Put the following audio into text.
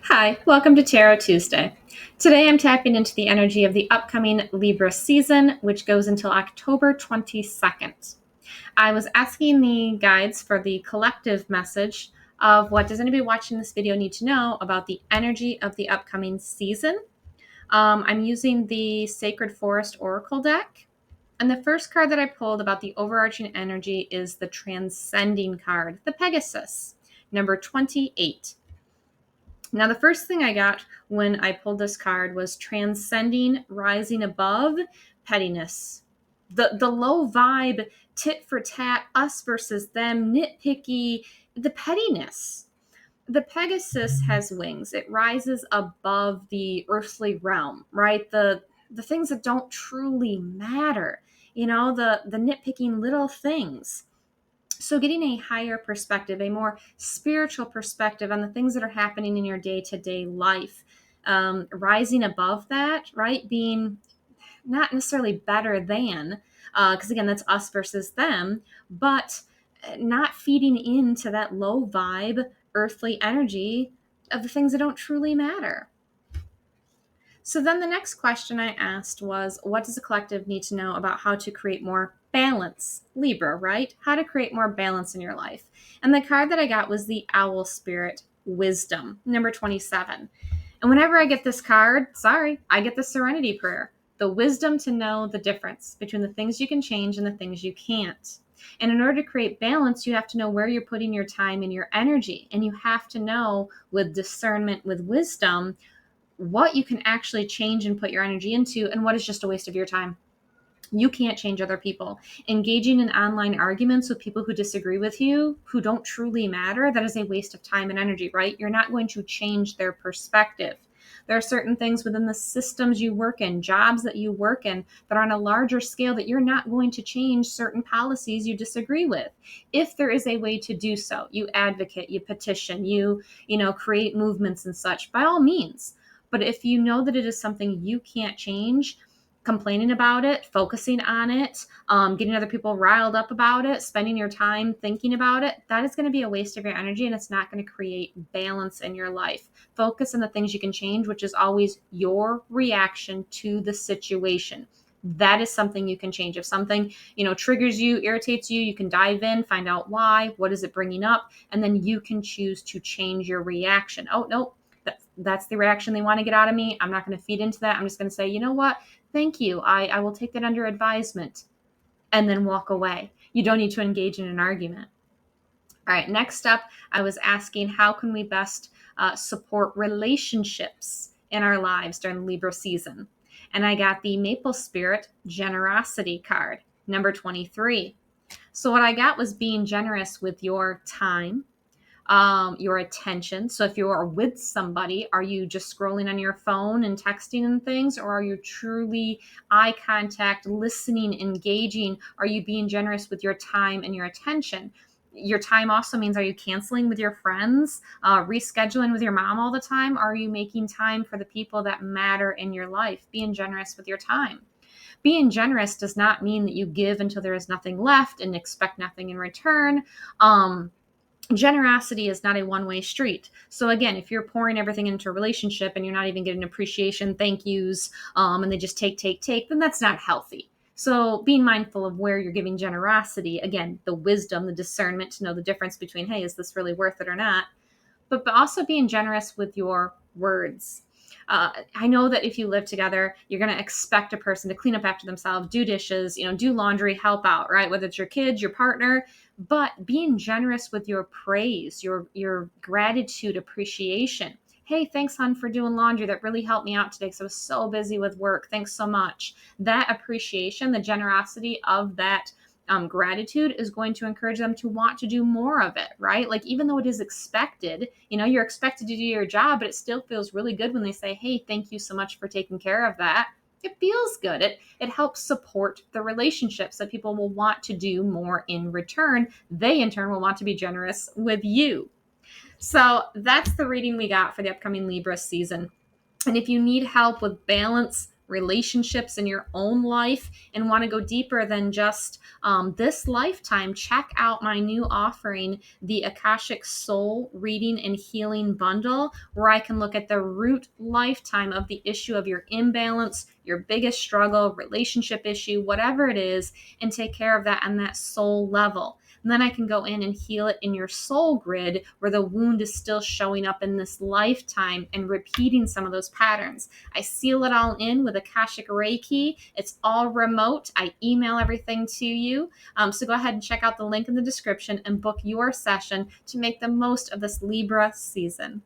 Hi, welcome to Tarot Tuesday. Today I'm tapping into the energy of the upcoming Libra season, which goes until October 22nd. I was asking the guides for the collective message of what does anybody watching this video need to know about the energy of the upcoming season. I'm using the Sacred Forest Oracle deck. And the first card that I pulled about the overarching energy is the Transcending card, the Pegasus, number 28. Now, the first thing I got when I pulled this card was transcending, rising above pettiness. The low vibe, tit for tat, us versus them, nitpicky, the pettiness. The Pegasus has wings. It rises above the earthly realm, right? The things that don't truly matter. The nitpicking little things. So, getting a higher perspective, a more spiritual perspective on the things that are happening in your day to day life, rising above that, right? Being not necessarily better than, because again, that's us versus them, but not feeding into that low vibe, earthly energy of the things that don't truly matter. So then the next question I asked was, what does the collective need to know about how to create more balance? Libra, right? How to create more balance in your life. And the card that I got was the Owl Spirit Wisdom, number 27. And whenever I get this card, I get the Serenity Prayer, the wisdom to know the difference between the things you can change and the things you can't. And in order to create balance, you have to know where you're putting your time and your energy. And you have to know with discernment, with wisdom, what you can actually change and put your energy into and what is just a waste of your time. You can't change other people. Engaging in online arguments with people who disagree with you, who don't truly matter, that is a waste of time and energy, right? You're not going to change their perspective. There are certain things within the systems you work in, jobs that you work in, that are on a larger scale that you're not going to change certain policies you disagree with. If there is a way to do so, you advocate, you petition, you create movements and such, by all means. But if you know that it is something you can't change, complaining about it, focusing on it, getting other people riled up about it, spending your time thinking about it, that is going to be a waste of your energy and it's not going to create balance in your life. Focus on the things you can change, which is always your reaction to the situation. That is something you can change. If something, triggers you, irritates you, you can dive in, find out why, what is it bringing up, and then you can choose to change your reaction. Oh, no, that's the reaction they want to get out of me. I'm not going to feed into that. I'm just going to say, you know what? Thank you. I will take that under advisement and then walk away. You don't need to engage in an argument. All right, next up, I was asking how can we best support relationships in our lives during the Libra season? And I got the Maple Spirit Generosity card, number 23. So what I got was being generous with your time, your attention. So if you are with somebody, are you just scrolling on your phone and texting and things, or are you truly eye contact, listening, engaging? Are you being generous with your time and your attention? Your time also means, are you canceling with your friends, rescheduling with your mom all the time? Are you making time for the people that matter in your life? Being generous with your time. Being generous does not mean that you give until there is nothing left and expect nothing in return. Generosity is not a one-way street. So again, if you're pouring everything into a relationship and you're not even getting appreciation, thank yous, and they just take, then that's not healthy. So being mindful of where you're giving generosity, again, the wisdom, the discernment to know the difference between, hey, is this really worth it or not? But also being generous with your words. I know that if you live together, you're going to expect a person to clean up after themselves, do dishes, do laundry, help out, right? Whether it's your kids, your partner, but being generous with your praise, your gratitude, appreciation. Hey, thanks, hon, for doing laundry. That really helped me out today because I was so busy with work. Thanks so much. That appreciation, the generosity of that gratitude is going to encourage them to want to do more of it, right? Like, even though it is expected, you're expected to do your job, but it still feels really good when they say, hey, thank you so much for taking care of that. It feels good. It helps support the relationships that people will want to do more in return. They, in turn, will want to be generous with you. So that's the reading we got for the upcoming Libra season. And if you need help with balance, relationships in your own life, and want to go deeper than just this lifetime, check out my new offering, the Akashic Soul Reading and Healing Bundle, where I can look at the root lifetime of the issue of your imbalance, your biggest struggle, relationship issue, whatever it is, and take care of that on that soul level. And then I can go in and heal it in your soul grid where the wound is still showing up in this lifetime and repeating some of those patterns. I seal it all in with Akashic Reiki. It's all remote. I email everything to you. So go ahead and check out the link in the description and book your session to make the most of this Libra season.